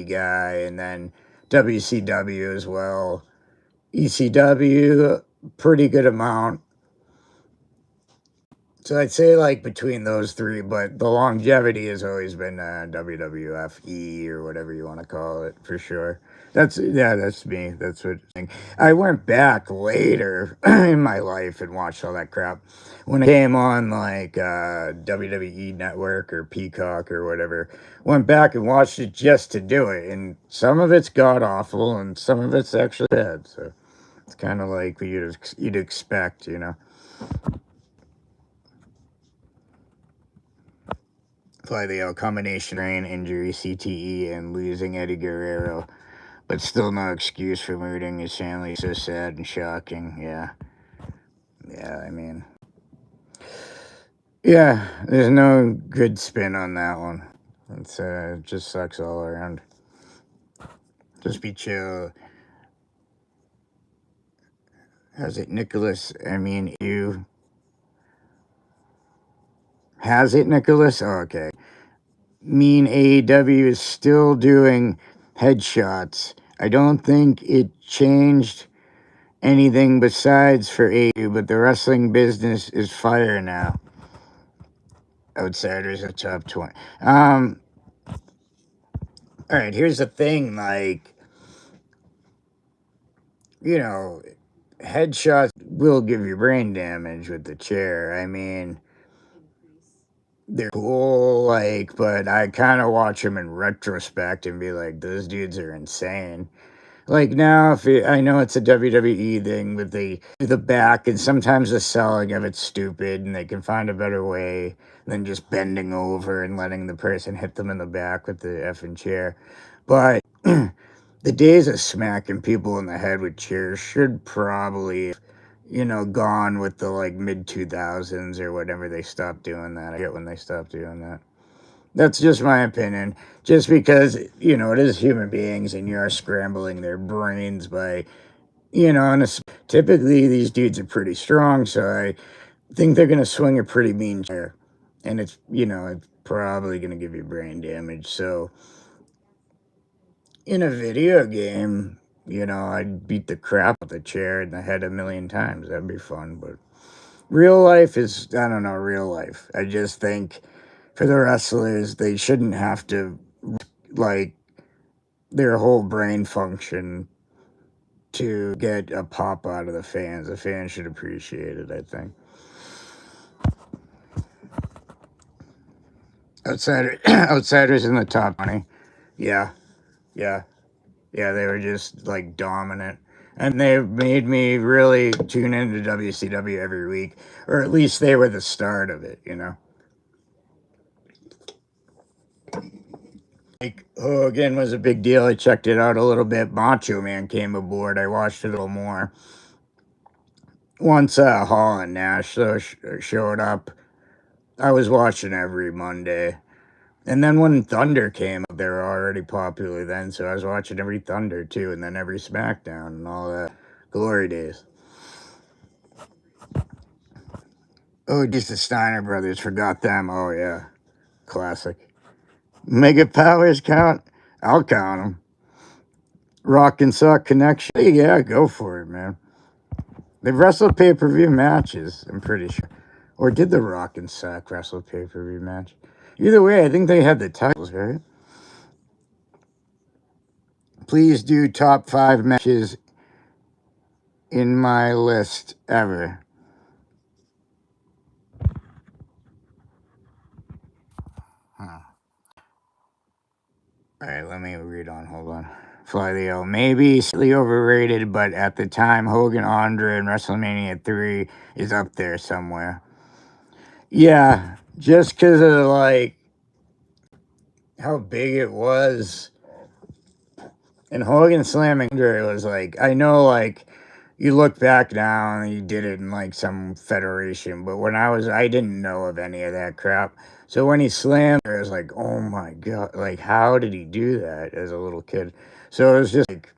guy, and then WCW as well. ECW, pretty good amount. So I'd say like between those three, but the longevity has always been WWFE or whatever you want to call it for sure. That's me. That's what I think. I went back later in my life and watched all that crap when it came on like WWE Network or Peacock or whatever. Went back and watched it just to do it, and some of it's god awful and some of it's actually bad. So it's kind of like what you'd expect, Play the combination brain injury, CTE, and losing Eddie Guerrero, but still no excuse for looting his family. So sad and shocking. Yeah, I mean, yeah, there's no good spin on that one. It's it just sucks all around. Just be chill. How's it, Nicholas? I mean, you. Has it, Nicholas? Oh, okay. Mean AEW is still doing headshots. I don't think it changed anything besides for AEW, but the wrestling business is fire now. Outsiders are top 20. All right, here's the thing, like, headshots will give you brain damage with the chair. I mean, they're cool, like, but I kind of watch them in retrospect and be like, those dudes are insane. Like now, I know it's a WWE thing with the back, and sometimes the selling of it's stupid, and they can find a better way than just bending over and letting the person hit them in the back with the effing chair. But the days of smacking people in the head with chairs should probably, gone with the like mid 2000s or whatever they stopped doing that. I get when they stopped doing that. That's just my opinion. Just because, it is human beings and you are scrambling their brains by, and typically these dudes are pretty strong, so I think they're going to swing a pretty mean chair. And it's probably going to give you brain damage. So in a video game, I'd beat the crap out of the chair in the head a million times. That'd be fun. But real life is, I don't know, real life. I just think for the wrestlers, they shouldn't have to, like, their whole brain function to get a pop out of the fans. The fans should appreciate it, I think. Outsiders in the top 20. Yeah. Yeah, they were just like dominant. And they've made me really tune into WCW every week. Or at least they were the start of it, Like Hogan was a big deal. I checked it out a little bit. Macho Man came aboard. I watched it a little more. Once Hall and Nash showed up, I was watching every Monday. And then when Thunder came up, they were already popular then, so I was watching every Thunder too, and then every SmackDown and all that. Glory days. Oh, just the Steiner brothers, forgot them. Oh, yeah. Classic. Mega Powers count? I'll count them. Rock and Sock Connection? Yeah, go for it, man. They've wrestled pay-per-view matches, I'm pretty sure. Or did the Rock and Sock wrestle pay-per-view match? Either way, I think they had the titles, right? Please do top 5 matches in my list ever. Alright, let me read on. Hold on. Fly the O. Maybe slightly overrated, but at the time, Hogan Andre in WrestleMania 3 is up there somewhere. Yeah, just because of like how big it was. And Hogan slamming Andre was like, I know, like, you look back now and you did it in like some federation, but I didn't know of any of that crap. So when he slammed her, I was like, oh my God, like, how did he do that as a little kid? So it was just like,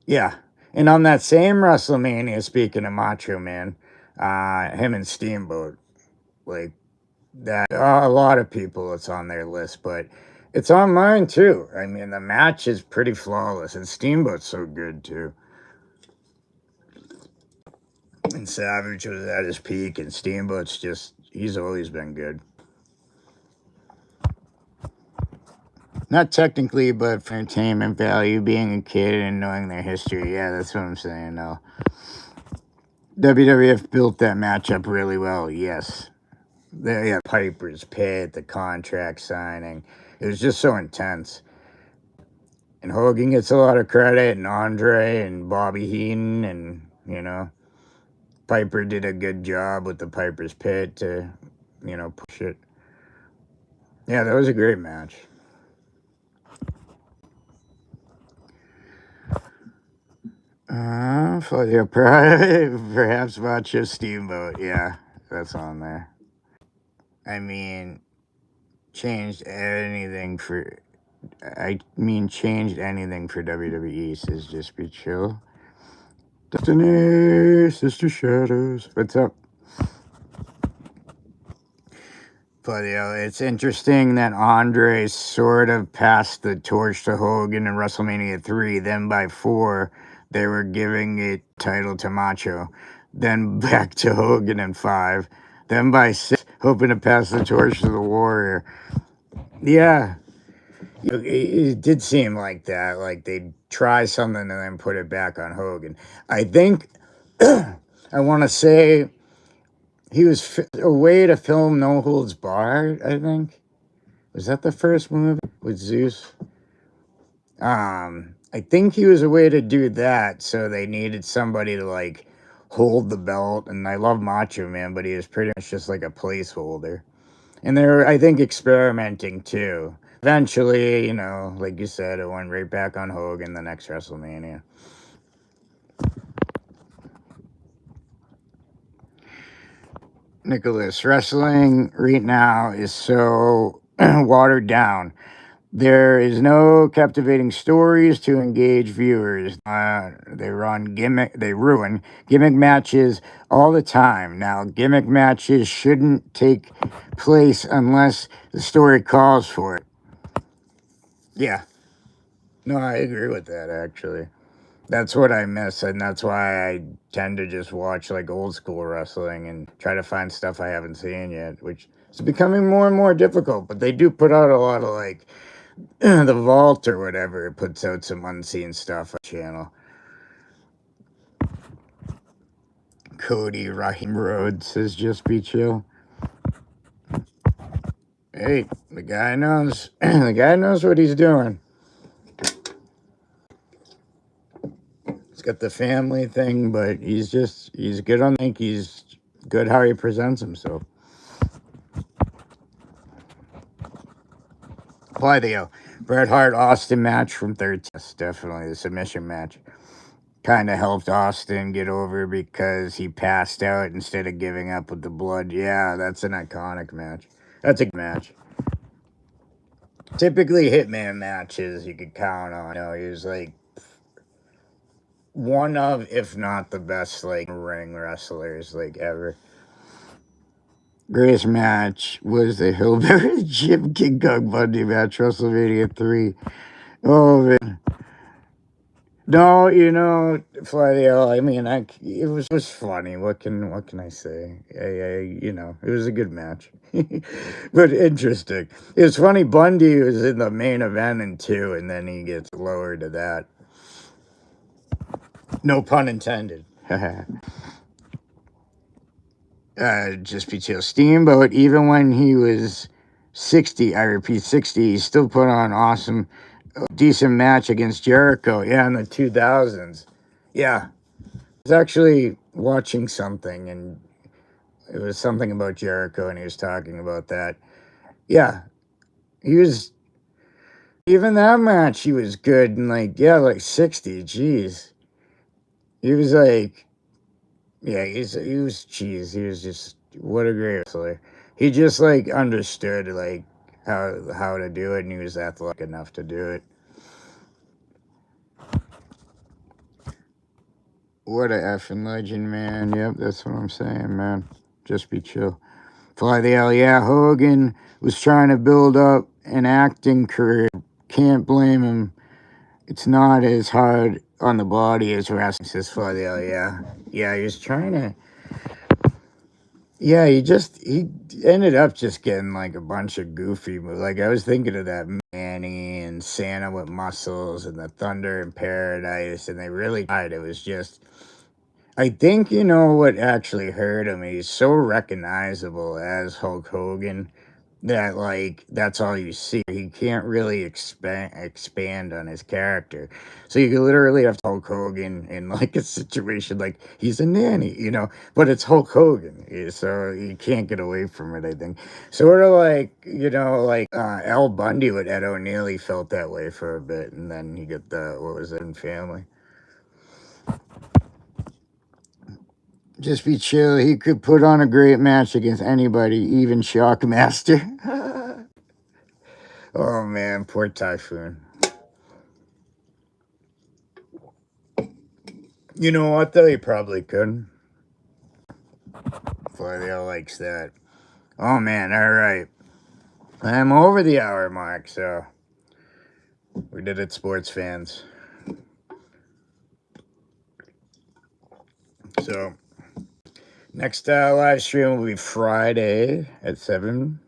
yeah. And on that same WrestleMania, speaking of Macho Man, him and Steamboat, like, that, a lot of people, it's on their list, but it's on mine too. I mean, the match is pretty flawless, and Steamboat's so good too. And Savage was at his peak, and Steamboat's he's always been good. Not technically, but for entertainment value, being a kid and knowing their history. Yeah, that's what I'm saying, no. WWF built that matchup really well, yes. Yeah, Piper's Pit, the contract signing. It was just so intense. And Hogan gets a lot of credit, and Andre, and Bobby Heenan, and, Piper did a good job with the Piper's Pit to, push it. Yeah, that was a great match. Perhaps Macho Steamboat. Yeah, that's on there. I mean, changed anything for WWE, says just be chill. Destiny, Sister Shadows. What's up? But, it's interesting that Andre sort of passed the torch to Hogan in WrestleMania 3. Then by 4, they were giving it title to Macho. Then back to Hogan in 5. Then by 6, hoping to pass the torch to the Warrior. Yeah. It did seem like that. Like they'd try something and then put it back on Hogan. I think, I want to say, he was away to film No Holds Barred, I think. Was that the first movie with Zeus? I think he was a way to do that, so they needed somebody to like hold the belt. And I love Macho Man, but he was pretty much just like a placeholder. And they're, I think, experimenting too. Eventually, you know, like you said, it went right back on Hogan the next WrestleMania. Nicholas, wrestling right now is so watered down. There is no captivating stories to engage viewers. They ruin gimmick matches all the time. Now, gimmick matches shouldn't take place unless the story calls for it. Yeah. No, I agree with that, actually. That's what I miss, and that's why I tend to just watch like old school wrestling and try to find stuff I haven't seen yet, which is becoming more and more difficult. But they do put out a lot of like the Vault or whatever. It puts out some unseen stuff on the channel. Cody Raheem Rhodes says just be chill. Hey, the guy knows. The guy knows what he's doing. He's got the family thing, but he's good on. I think he's good how he presents himself. Apply the Bret Hart Austin match from third. Yes, definitely the submission match. Kind of helped Austin get over because he passed out instead of giving up with the blood. Yeah, that's an iconic match. That's a good match. Typically, Hitman matches you could count on. You know, he was like one of, if not the best, like ring wrestlers like ever. Greatest match was the Hillbilly Jim King Kong Bundy match, WrestleMania 3. Oh man. No, you know, Fly the L. I mean, it was funny. What can I say? You know, it was a good match, but interesting. It was funny. Bundy was in the main event in 2, and then he gets lowered to that. No pun intended. Just be chill. Steamboat, even when he was 60, I repeat 60, he still put on awesome, decent match against Jericho. Yeah, in the 2000s. Yeah. I was actually watching something, and it was something about Jericho, and he was talking about that. Yeah. He was, even that match, he was good, and like, yeah, like 60, jeez. He was like, yeah, he was cheese. He was just, what a great wrestler. He just like understood like how to do it, and he was athletic enough to do it. What a effing legend, man. Yep, that's what I'm saying, man. Just be chill. Fly the L, yeah. Hogan was trying to build up an acting career. Can't blame him. It's not as hard on the body as wrestling, says Fly the L, yeah. Yeah, he was trying to. Yeah, he ended up just getting like a bunch of goofy moves. Like I was thinking of that Manny and Santa with muscles and the Thunder in Paradise, and they really tried. It was just, I think you know what actually hurt him. He's so recognizable as Hulk Hogan that like that's all you see. He can't really expand on his character. So you can literally have Hulk Hogan in like a situation like he's a nanny, you know, but it's Hulk Hogan, so you can't get away from it. I think sort of like you know like Al Bundy with Ed O'Neill. He felt that way for a bit, and then he got the what was it in Family. Just be chill. He could put on a great match against anybody, even Shockmaster. Oh man, poor Typhoon. You know what though? He probably could. Flaviel likes that. Oh man, alright. I'm over the hour mark, so we did it, sports fans. So next live stream will be Friday at 7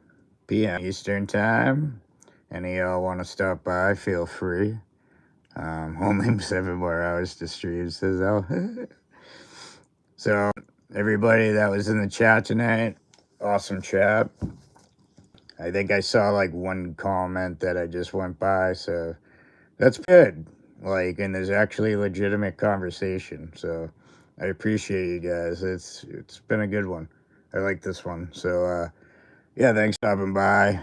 p.m. Eastern time. Any y'all want to stop by, feel free. Only 7 more hours to stream, says Al. So, everybody that was in the chat tonight, awesome chat. I think I saw like one comment that I just went by, so that's good. Like, and there's actually legitimate conversation. So I appreciate you guys. It's been a good one. I like this one. So yeah, thanks for stopping by.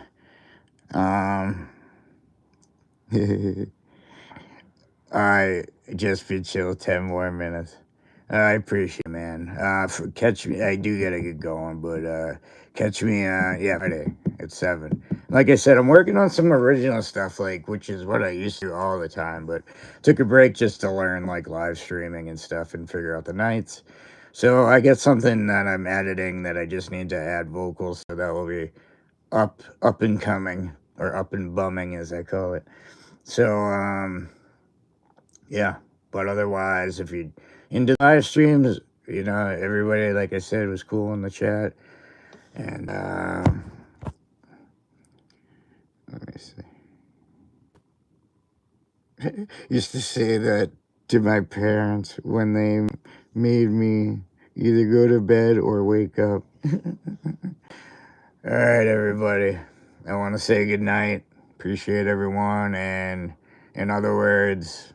I just been chill 10 more minutes. I appreciate it, man. Catch me. I do gotta get going, but catch me. Yeah, Friday at 7. Like I said, I'm working on some original stuff, like which is what I used to do all the time. But took a break just to learn like live streaming and stuff and figure out the nights. So I get something that I'm editing that I just need to add vocals, so that will be up and coming, or up and bumming as I call it. So yeah, but otherwise, if you into live streams, you know, everybody, like I said, was cool in the chat. And let me see. Used to say that to my parents when they made me either go to bed or wake up. All right, everybody. I want to say good night. Appreciate everyone. And in other words,